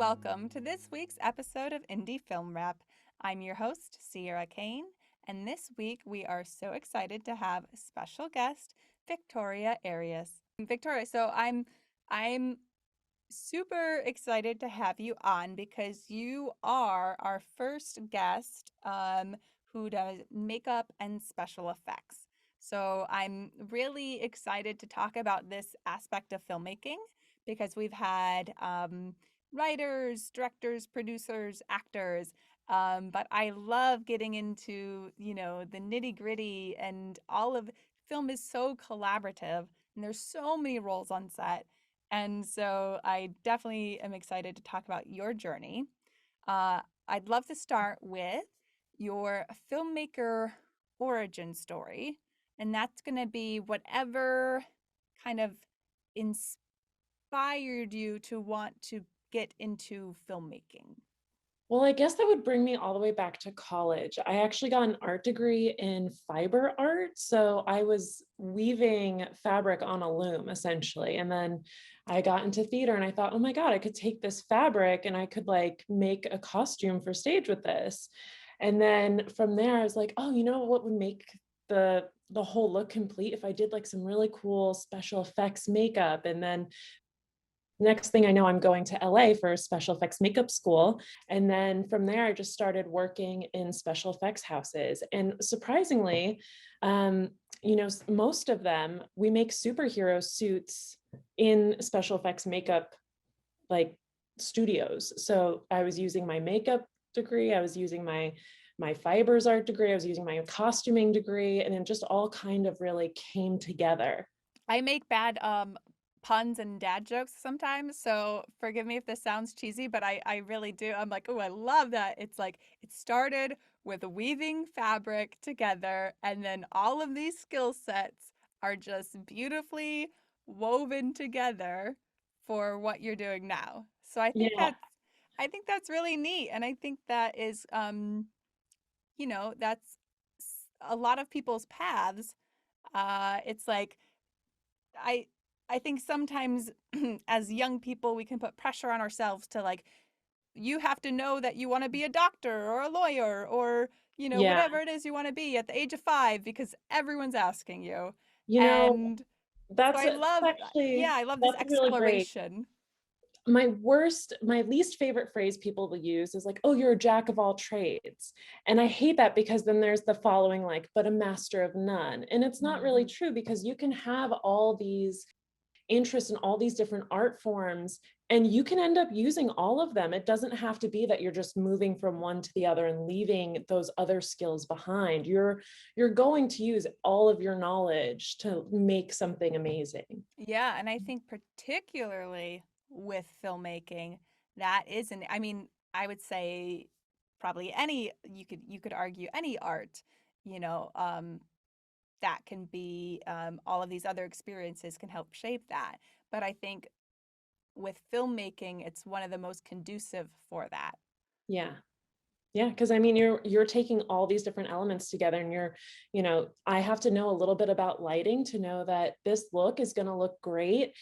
welcome to this week's episode of Indie Film Wrap. I'm your host, Sierra Kane, and this week we are so excited to have a special guest, Victoria Arias. Victoria, I'm super excited to have you on because you are our first guest who does makeup and special effects. So I'm really excited to talk about this aspect of filmmaking because we've had writers, directors, producers, actors. But I love getting into, the nitty gritty and all of film is so collaborative and there's so many roles on set. And so I definitely am excited to talk about your journey. Uh, I'd love to start with your filmmaker origin story. And that's going to be whatever kind of inspired you to want to get into filmmaking. Well, I guess that would bring me all the way back to college. I actually got an art degree in fiber art. So I was weaving fabric on a loom essentially. And then I got into theater and I thought, oh my God, I could take this fabric and I could like make a costume for stage with this. And then from there, I was like, oh, you know what would make the whole look complete if I did like some really cool special effects makeup. And then next thing I know, I'm going to LA for special effects makeup school. And then from there, I just started working in special effects houses. And surprisingly, most of them, we make superhero suits in special effects makeup, like studios. So I was using my makeup degree, I was using my fibers art degree, I was using my costuming degree, and it just all kind of really came together. I make bad puns and dad jokes sometimes, so forgive me if this sounds cheesy, but I really do. I'm like, oh, I love that. It's like it started with weaving fabric together, and then all of these skill sets are just beautifully woven together for what you're doing now. So Yeah. I think that's really neat, and I think that is that's a lot of people's paths. It's like I I think sometimes as young people we can put pressure on ourselves to like you have to know that you want to be a doctor or a lawyer or Yeah. whatever it is you want to be at the age of 5 because everyone's asking you. You know, And so That's I that's love actually I love this that's really great. exploration. My least favorite phrase people will use is like, "Oh, you're a jack of all trades." And I hate that because then there's the following like, "But a master of none." And it's not really Mhm. true because you can have all these interests in all these different art forms and you can end up using all of them. It doesn't have to be that you're just moving from one to the other and leaving those other skills behind. You're going to use all of your knowledge to make something amazing. Yeah, and I think particularly with filmmaking, that isn't, I mean, I would say probably any you could argue any art, you know, that can be all of these other experiences can help shape that. But I think with filmmaking, it's one of the most conducive for that. Yeah. Yeah, because I mean, you're taking all these different elements together, and I have to know a little bit about lighting to know that this look is going to look great,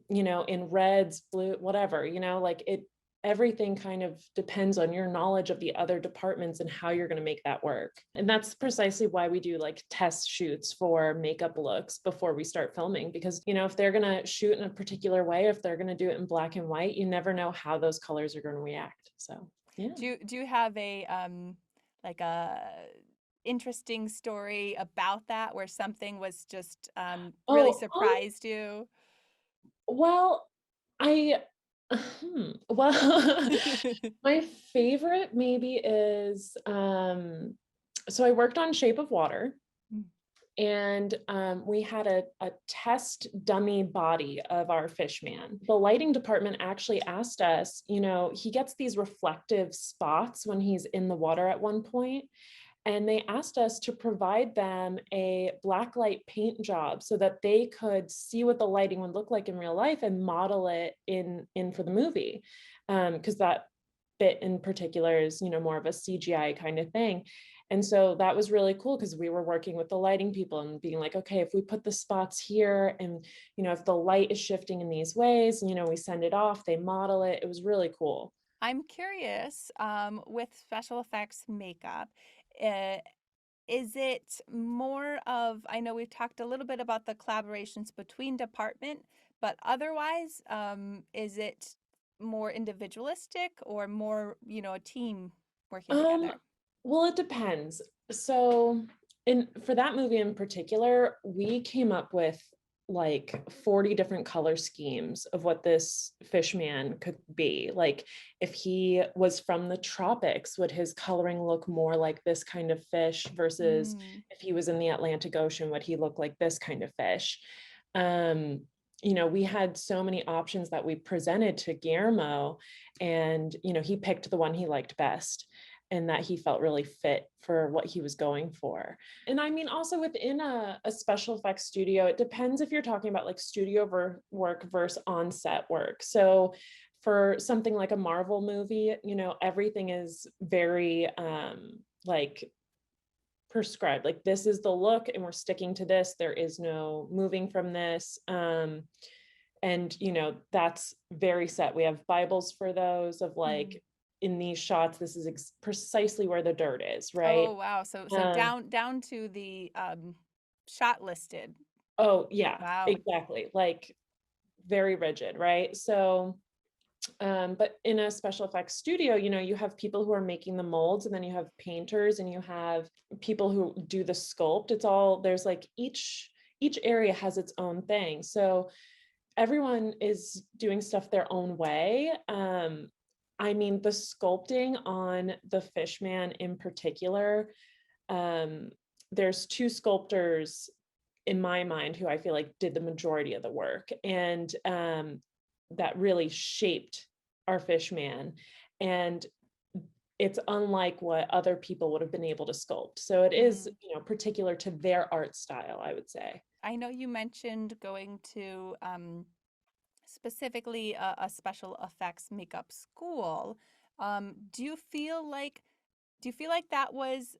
in reds, blue, whatever, like everything kind of depends on your knowledge of the other departments and how you're going to make that work. And that's precisely why we do like test shoots for makeup looks before we start filming, because, if they're going to shoot in a particular way, if they're going to do it in black and white, you never know how those colors are going to react. So, yeah. Do you have a like a interesting story about that where something was just really Oh, surprised you? well, I, well, my favorite maybe is, so I worked on Shape of Water, and we had a test dummy body of our fish man. The lighting department actually asked us, he gets these reflective spots when he's in the water at one point, and they asked us to provide them a blacklight paint job so that they could see what the lighting would look like in real life and model it in for the movie, because that bit in particular is more of a CGI kind of thing. And so that was really cool because we were working with the lighting people and being like, okay, if we put the spots here and if the light is shifting in these ways, we send it off, they model it. It was really cool. I'm curious, with special effects makeup, uh, is it more of, I know we've talked a little bit about the collaborations between department, but otherwise, is it more individualistic or more, a team working Um, together? well, it depends. So, in for that movie in particular, we came up with like 40 different color schemes of what this fish man could be. Like if he was from the tropics, would his coloring look more like this kind of fish versus Mm, if he was in the Atlantic Ocean, would he look like this kind of fish? Um, we had so many options that we presented to Guillermo, and he picked the one he liked best and that he felt really fit for what he was going for. And I mean, also within a special effects studio, it depends if you're talking about like work versus on-set work. So for something like a Marvel movie, everything is very like prescribed. Like this is the look and we're sticking to this. There is no moving from this. And that's very set. We have Bibles for those of mm. like in these shots this is precisely where the dirt is, right? Oh, wow. So um down to the shot listed. oh yeah, Wow. exactly, like very rigid, right? So but in a special effects studio, you have people who are making the molds, and then you have painters, and you have people who do the sculpt. It's all there's like each area has its own thing. So everyone is doing stuff their own way. I mean, the sculpting on the Fishman in particular, um, there's two sculptors in my mind who I feel like did the majority of the work, and that really shaped our Fishman. And it's unlike what other people would have been able to sculpt. So it is, Mm. particular to their art style, I would say. I know you mentioned going to specifically a special effects makeup school. Do you feel like that was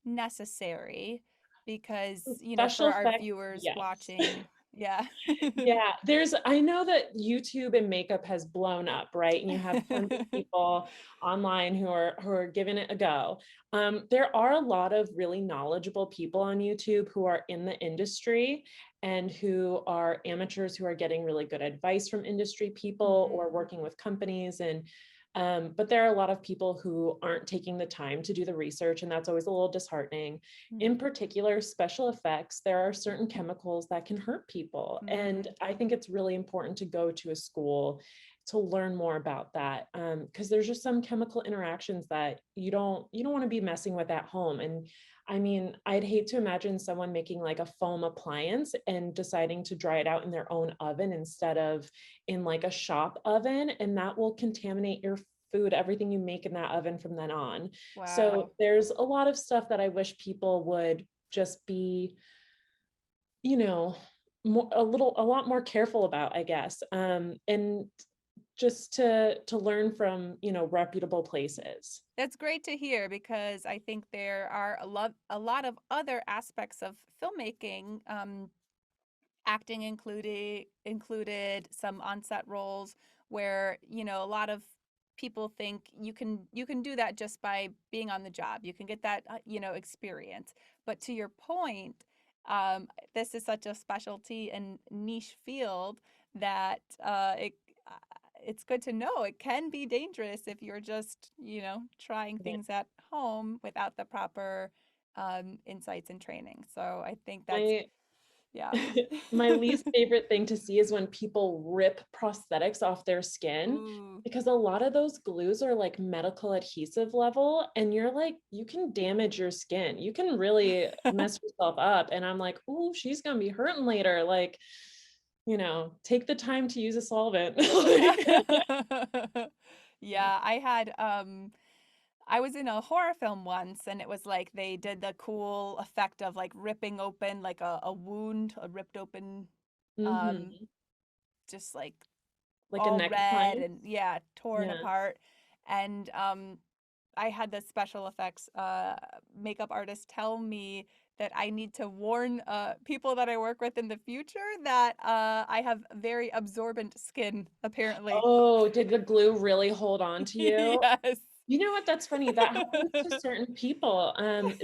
necessary? Because, Special for our effects, viewers yes. watching, yeah. Yeah, I know that YouTube and makeup has blown up, right? And you have tons of people online who are giving it a go. There are a lot of really knowledgeable people on YouTube who are in the industry and who are amateurs who are getting really good advice from industry people Mm, or working with companies. And but there are a lot of people who aren't taking the time to do the research, and that's always a little disheartening. In mm, particular, special effects, there are certain chemicals that can hurt people. And mm. I think it's really important to go to a school to learn more about that. Because there's just some chemical interactions that you don't want to be messing with at home. And I mean, I'd hate to imagine someone making like a foam appliance and deciding to dry it out in their own oven instead of in like a shop oven, and that will contaminate your food, everything you make in that oven from then on. So Wow. there's a lot of stuff that I wish people would just be, you know, a lot more careful about, I guess. And just to learn from, reputable places. That's great to hear because I think there are a lot of other aspects of filmmaking, acting included, some on-set roles where, a lot of people think you can do that just by being on the job. You can get that, experience. But to your point, this is such a specialty and niche field that it's good to know it can be dangerous if you're just, trying Yeah. things at home without the proper insights and training. So I think that's, My yeah. my least favorite thing to see is when people rip prosthetics off their skin, Ooh. because a lot of those glues are like medical adhesive level, and you're like, you can damage your skin. You can really mess yourself up. And I'm like, "Ooh, she's gonna be hurting later." Like, take the time to use a solvent. Like, Yeah, I was in a horror film once and it was like they did the cool effect of like ripping open like a wound, a ripped open, um mhm. just like Like a all neck red appliance. and, yeah, torn Yeah. apart. And I had the special effects makeup artist tell me that I need to warn people that I work with in the future that I have very absorbent skin, apparently. Oh, did the glue really hold on to you? Yes. You know what? That's funny. That happens to certain people.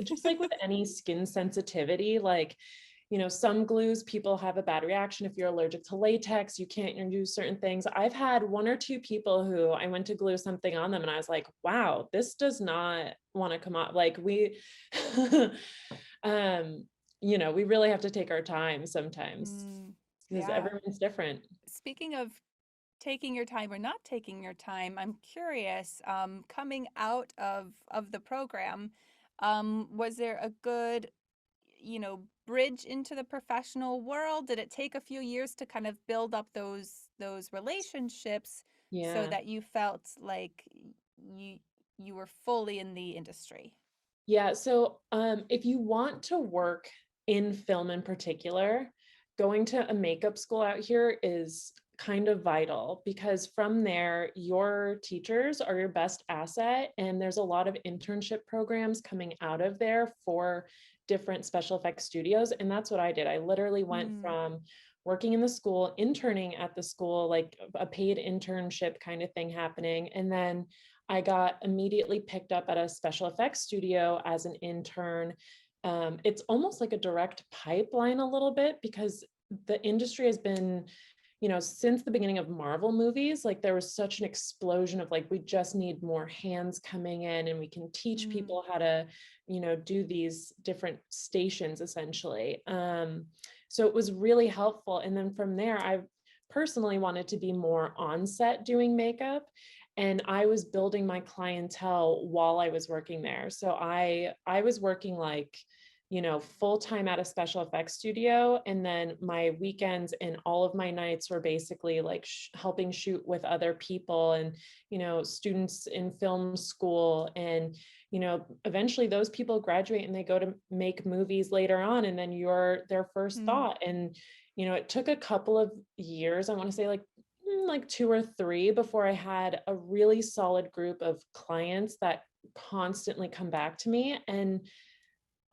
Just like with any skin sensitivity, like, some glues, people have a bad reaction. If you're allergic to latex, you can't use certain things. I've had one or two people who I went to glue something on them and I was like, wow, this does not want to come out. Like um, we really have to take our time sometimes because Yeah. everyone's different. Speaking of taking your time or not taking your time, I'm curious, coming out of the program, was there a good, bridge into the professional world? Did it take a few years to kind of build up those relationships so Yeah. that you felt like you you were fully in the industry? Yeah. So if you want to work in film in particular, going to a makeup school out here is kind of vital because from there, your teachers are your best asset. And there's a lot of internship programs coming out of there for different special effects studios. And that's what I did. I literally went Mm, from working in the school, interning at the school, like a paid internship kind of thing happening. And then I got immediately picked up at a special effects studio as an intern. It's almost like a direct pipeline a little bit because the industry has been, since the beginning of Marvel movies, like there was such an explosion of like, we just need more hands coming in and we can teach mm, people how to, do these different stations essentially. So it was really helpful. And then from there, I personally wanted to be more on set doing makeup and I was building my clientele while I was working there. So I was working like, full time at a special effects studio, and then my weekends and all of my nights were basically like helping shoot with other people and students in film school. And eventually those people graduate and they go to make movies later on, and then you're their first mm, thought. And it took a couple of years, I want to say like two or three, before I had a really solid group of clients that constantly come back to me. And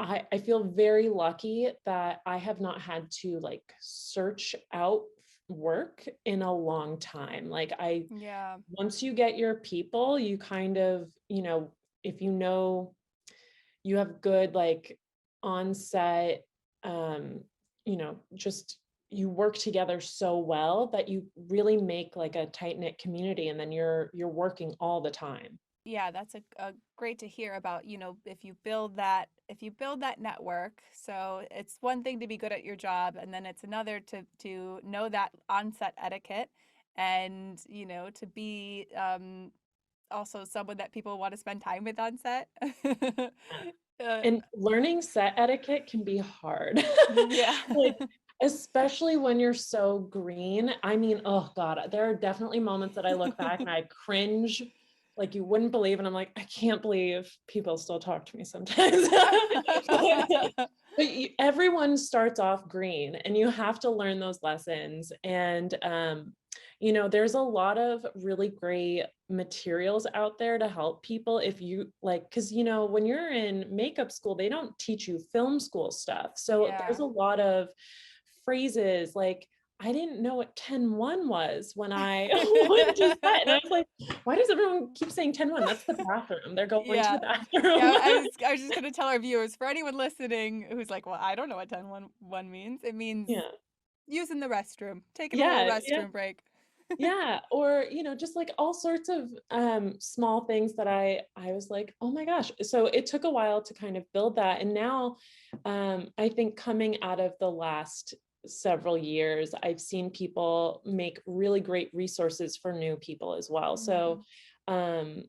I feel very lucky that I have not had to like search out work in a long time. Like yeah. once you get your people, you kind of, if you have good like on-set, just you work together so well that you really make like a tight-knit community, and then you're working all the time. Yeah, that's a great to hear about, if you build that network. So it's one thing to be good at your job, and then it's another to know that onset etiquette, and to be also someone that people want to spend time with on set. Yeah. uh, And learning set etiquette can be hard. yeah. Like, especially when you're so green. I mean, oh God, there are definitely moments that I look back and I cringe like you wouldn't believe. And I'm like, I can't believe people still talk to me sometimes. But everyone starts off green and you have to learn those lessons. And, there's a lot of really great materials out there to help people if you like, because when you're in makeup school they don't teach you film school stuff, so Yeah. there's a lot of phrases like I didn't know what 10-1 was when I went to set, and I was like, why does everyone keep saying 10-1? That's the bathroom, they're going to Yeah. the Yeah, bathroom. I was just gonna tell our viewers, for anyone listening who's like, well, I don't know what 10-1 means. It means Yeah, using the restroom, taking a little yeah, yeah. restroom break. Yeah, or just like all sorts of small things that I was like, oh my gosh. So it took a while to kind of build that. And now I think coming out of the last several years, I've seen people make really great resources for new people as well. So Mm, um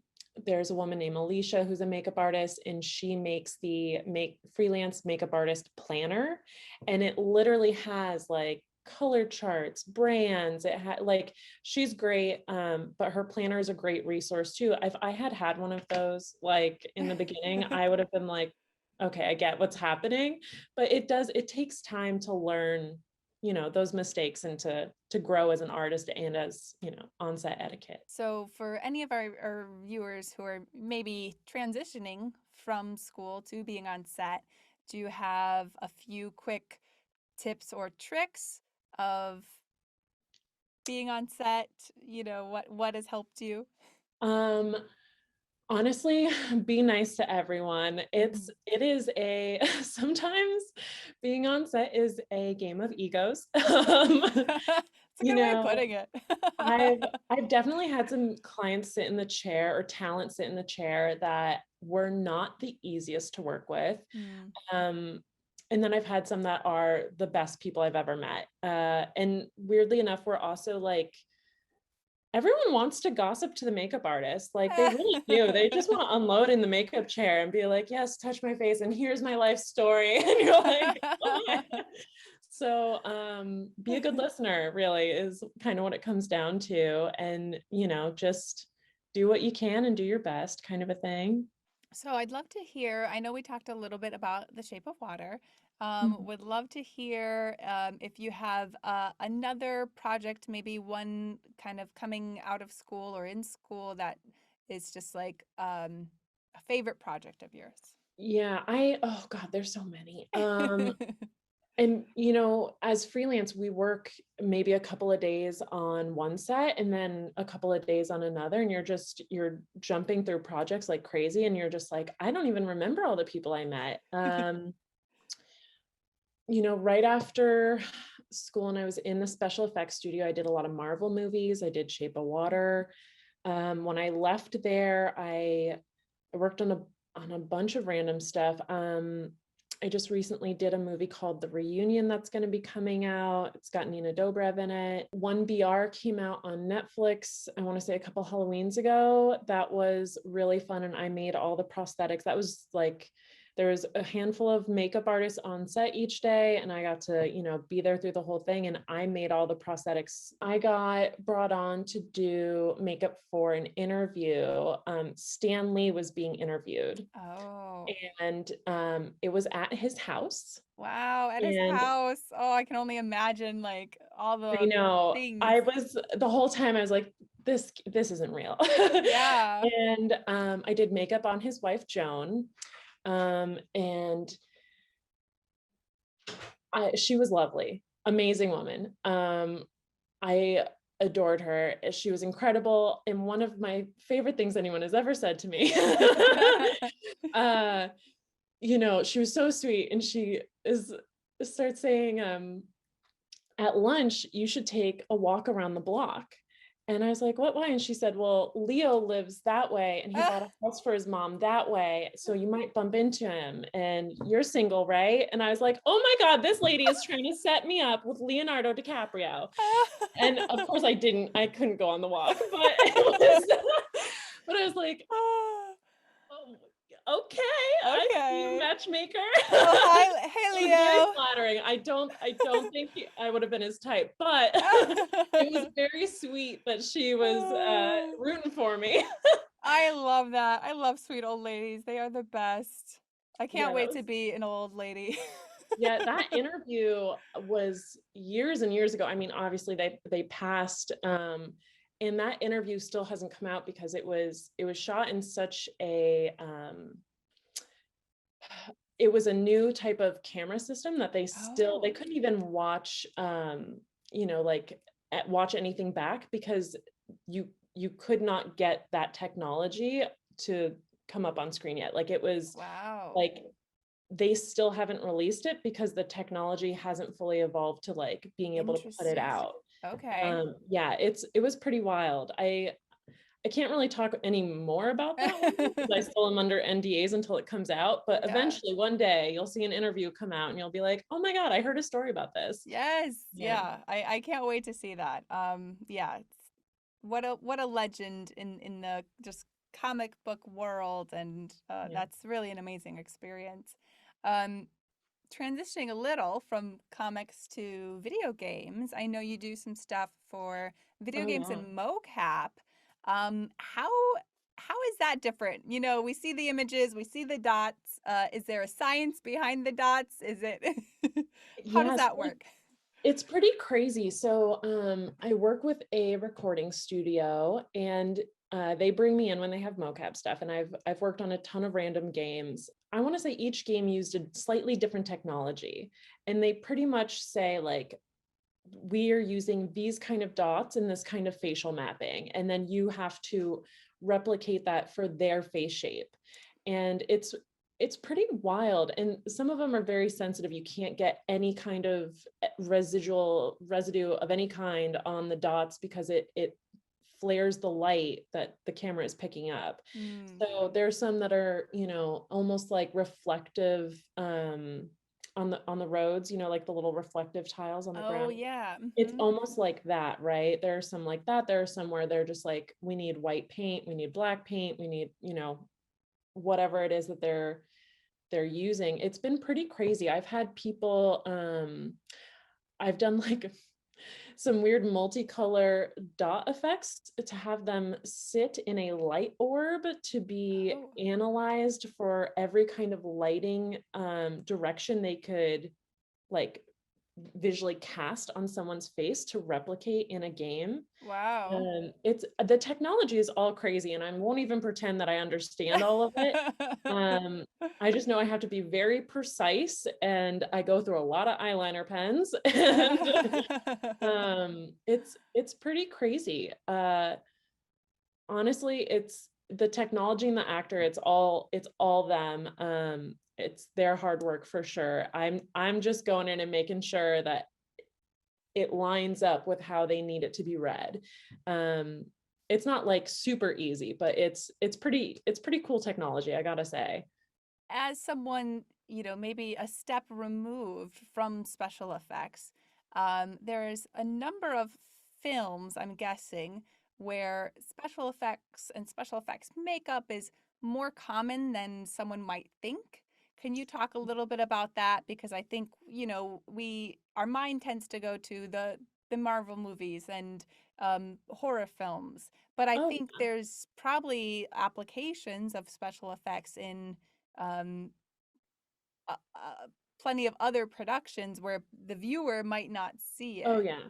there's a woman named Alicia who's a makeup artist, and she makes the make freelance makeup artist planner, and it literally has like color charts, brands. It had like she's great, but her planner is a great resource too. If I had one of those like in the beginning, I would have been like, okay, I get what's happening. But it takes time to learn, those mistakes and to grow as an artist and as, on-set etiquette. So, for any of our viewers who are maybe transitioning from school to being on set, do you have a few quick tips or tricks of being on set? You know, what has helped you? Um, Honestly, be nice to everyone. Mhm. It is a sometimes being on set is a game of egos. It's a You good way of know, putting it. I've I've definitely had some clients sit in the chair or talent sit in the chair that were not the easiest to work with. Mm. Um, and then I've had some that are the best people I've ever met. And weirdly enough, we're also like everyone wants to gossip to the makeup artist. Like they really do. They just want to unload in the makeup chair and be like, yes, touch my face and here's my life story. And you're like, okay. So be a good listener really is kind of what it comes down to. And, just do what you can and do your best kind of a thing. So I'd love to hear. I know we talked a little bit about The Shape of Water. Mhm. Would love to hear if you have another project, maybe one kind of coming out of school or in school that is just like a favorite project of yours. Yeah, oh God, there's so many. And as freelance, we work maybe a couple of days on one set and then a couple of days on another. And you're jumping through projects like crazy. And you're just like, I don't even remember all the people I met. Right after school and I was in the special effects studio, I did a lot of Marvel movies. I did Shape of Water. When I left there, I worked on a bunch of random stuff. I just recently did a movie called The Reunion that's going to be coming out. It's got Nina Dobrev in it. One BR came out on Netflix, I want to say a couple Halloweens ago. That was really fun. And I made all the prosthetics. That was like, there was a handful of makeup artists on set each day, and I got to, be there through the whole thing. And I made all the prosthetics. I got brought on to do makeup for an interview. Stan Lee was being interviewed, Oh, and it was at his house. wow. At his And house. Oh, I can only imagine like all I the know things. I was the whole time I was like, this isn't real. Yeah. And I did makeup on his wife, Joan. And she was lovely, amazing woman. I adored her. She was incredible. And one of my favorite things anyone has ever said to me, uh, she was so sweet. And she starts saying, at lunch, you should take a walk around the block. And I was like, what, why? And she said, well, Leo lives that way and he bought a house for his mom that way. So you might bump into him and you're single, right? And I was like, oh my God, this lady is trying to set me up with Leonardo DiCaprio. And of course I couldn't go on the walk, but but I was like, oh, okay, I see you, Okay. matchmaker. Well, hi, It hey was very Leo. flattering. I don't think I would have been his type, but it was very sweet that she was rooting for me. I love that. I love sweet old ladies. They are the best. I can't Yeah, that wait to was be an old lady. yeah, that interview was years and years ago. I mean, obviously they passed, and that interview still hasn't come out because it was shot in such a it was a new type of camera system that they Oh, couldn't even watch like watch anything back because you could not get that technology to come up on screen yet. Like it was wow. like they still haven't released it because the technology hasn't fully evolved to like being able to put it Interesting. out. Okay. Yeah, it was pretty wild. I can't really talk any more about that one because I still am under NDAs until it comes out. But Yeah. eventually, one day, you'll see an interview come out and you'll be like, "Oh my God, I heard a story about this." Yes. Yeah, Yeah. I can't wait to see that. Yeah. What a legend in the just comic book world, and yeah. that's really an amazing experience. Um, Transitioning a little from comics to video games, I know you do some stuff for video Oh games yeah. and mocap. How is that different? You know, we see the images, we see the dots. Is there a science behind the dots? Is it how does Yes, that work? it's pretty crazy. So I work with a recording studio, and They bring me in when they have mocap stuff, and I've worked on a ton of random games. I want to say each game used a slightly different technology, and they pretty much say like, we are using these kind of dots and this kind of facial mapping, and then you have to replicate that for their face shape. And it's pretty wild, and some of them are very sensitive. You can't get any kind of residue of any kind on the dots because it flares the light that the camera is picking up. Mm. So there's some that are, almost like reflective on the roads, like the little reflective tiles on the Oh, ground. yeah. It's Hmm. almost like that, right? There are some like that. There are some where they're just like, we need white paint, we need black paint, we need, whatever it is that they're using. It's been pretty crazy. I've had people I've done like some weird multicolor dot effects to have them sit in a light orb to be Oh. analyzed for every kind of lighting direction they could like visually cast on someone's face to replicate in a game. Wow. It's the technology is all crazy, and I won't even pretend that I understand all of it. Um, I just know I have to be very precise, and I go through a lot of eyeliner pens, and it's pretty crazy. Honestly, it's the technology and the actor, it's all them. It's their hard work for sure. I'm just going in and making sure that it lines up with how they need it to be read. Um, it's not like super easy, but it's pretty cool technology, I gotta say. As someone, maybe a step removed from special effects, there's a number of films, I'm guessing, where special effects and special effects makeup is more common than someone might think. Can you talk a little bit about that? Because I think, our mind tends to go to the Marvel movies and horror films, but I Oh, think there's probably applications of special effects in um, plenty of other productions where the viewer might not see oh it. yeah.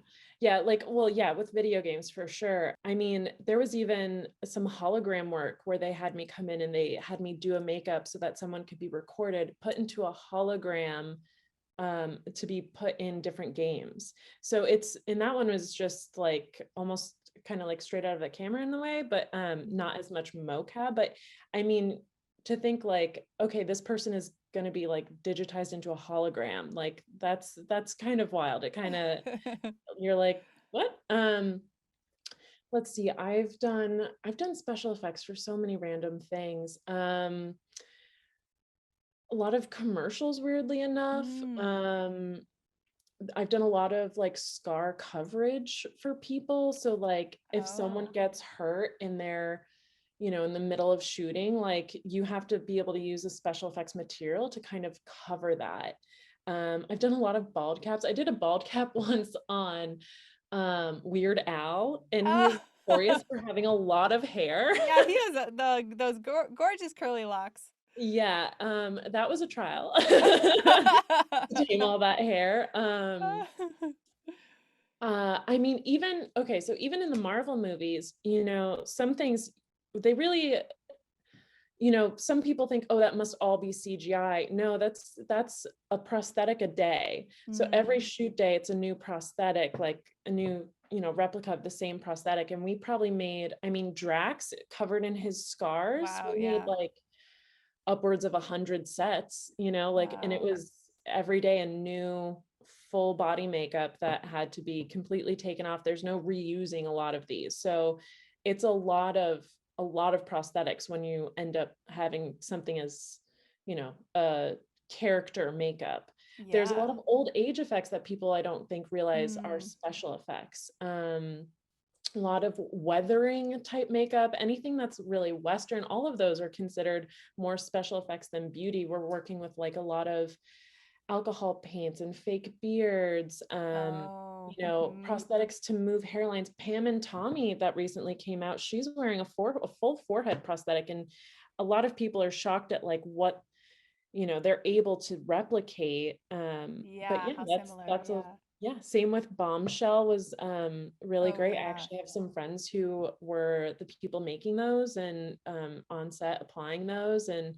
Yeah, like, well, yeah, with video games for sure. I mean, there was even some hologram work where they had me come in and they had me do a makeup so that someone could be recorded, put into a hologram to be put in different games. So it's and that one was just like almost kind of like straight out of the camera in the way, but not as much mocap. But I mean, to think like, okay, this person is going to be like digitized into a hologram, like that's kind of wild. It kind of you're like, what? Let's see. I've done special effects for so many random things. A lot of commercials, weirdly enough. Mm. I've done a lot of like scar coverage for people. So like if someone Oh, gets hurt and they're, in the middle of shooting, like you have to be able to use a special effects material to kind of cover that. I've done a lot of bald caps. I did a bald cap once on Weird Al, and he was oh. notorious for having a lot of hair. Yeah, he has those gorgeous curly locks. Yeah, that was a trial to tame all that hair. I mean, even okay, so even in the Marvel movies, some things they really, some people think, oh, that must all be CGI. No, that's a prosthetic a day. So every Mm. shoot day, it's a new prosthetic, like a new, replica of the same prosthetic. And we probably made, I mean, Drax covered in his scars, Wow, we made yeah. like upwards of 100 sets, like, and it Wow. was every day a new full body makeup that had to be completely taken off. There's no reusing a lot of these. So it's a lot of prosthetics when you end up having something as, a character makeup. There's a lot Yeah. of old age effects that people I don't think realize are Mm. special effects. A lot of weathering type makeup, anything that's really Western, all of those are considered more special effects than beauty. We're working with like a lot of alcohol paints and fake beards, Oh. Hmm. prosthetics to move hairlines. Pam and Tommy that recently came out, she's wearing a full forehead prosthetic, and a lot of people are shocked at like what they're able to replicate. But Yeah, yeah, how that's similar. that's a Yeah. Yeah, same with Bombshell was really Oh great. I yeah. actually have some friends who were the people making those and on set applying those, and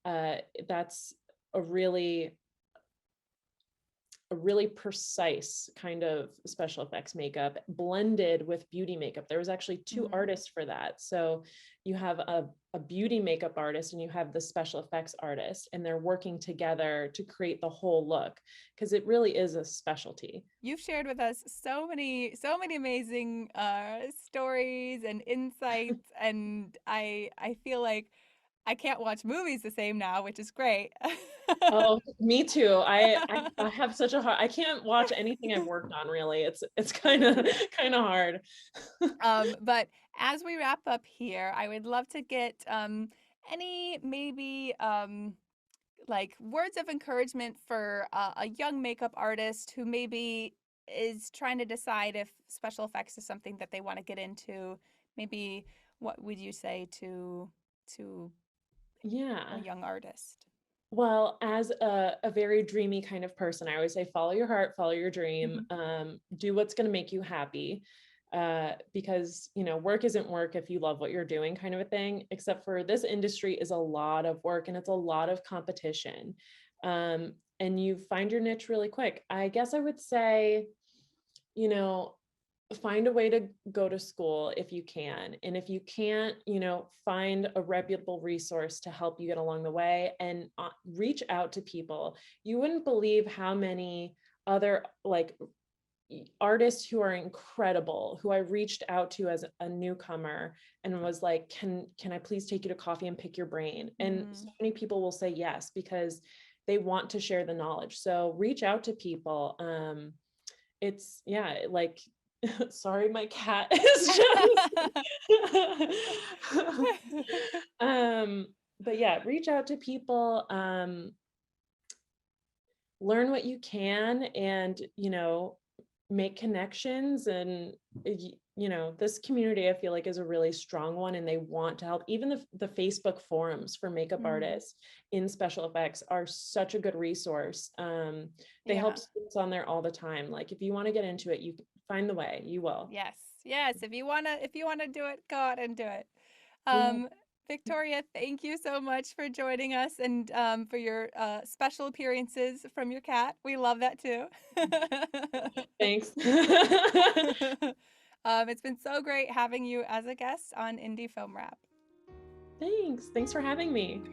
uh, that's a really a really precise kind of special effects makeup blended with beauty makeup. There was actually two Mm. artists for that. So you have a beauty makeup artist and you have the special effects artist, and they're working together to create the whole look because it really is a specialty. You've shared with us so many amazing stories and insights, and I feel like I can't watch movies the same now, which is great. Oh, me too. I have such a hard, I can't watch anything I've worked on really. It's kind of hard. But as we wrap up here, I would love to get any maybe like words of encouragement for a young makeup artist who maybe is trying to decide if special effects is something that they want to get into. Maybe what would you say to a Yeah. young artist? Well, as a very dreamy kind of person, I always say, follow your heart, follow your dream, do what's going to make you happy. Because, you know, work isn't work if you love what you're doing, kind of a thing, except for this industry is a lot of work and it's a lot of competition. And you find your niche really quick. I guess I would say, you know, find a way to go to school if you can. And if you can't, you know, find a reputable resource to help you get along the way and reach out to people. You wouldn't believe how many other like artists who are incredible who I reached out to as a newcomer and was like, can I please take you to coffee and pick your brain? And so Mm. many people will say yes because they want to share the knowledge. So reach out to people. It's yeah, like sorry, my cat is just um, but yeah, reach out to people, learn what you can, and you know, make connections. And you know, this community I feel like is a really strong one, and they want to help. Even the Facebook forums for makeup Mm. artists in special effects are such a good resource. They help Yeah. students on there all the time. Like if you want to get into it, you can find the way, you will. Yes. Yes. If you wanna do it, go out and do it. Yeah. Um, Victoria, thank you so much for joining us and for your special appearances from your cat. We love that too. Thanks. It's been so great having you as a guest on Indie Film Wrap. Thanks. Thanks for having me.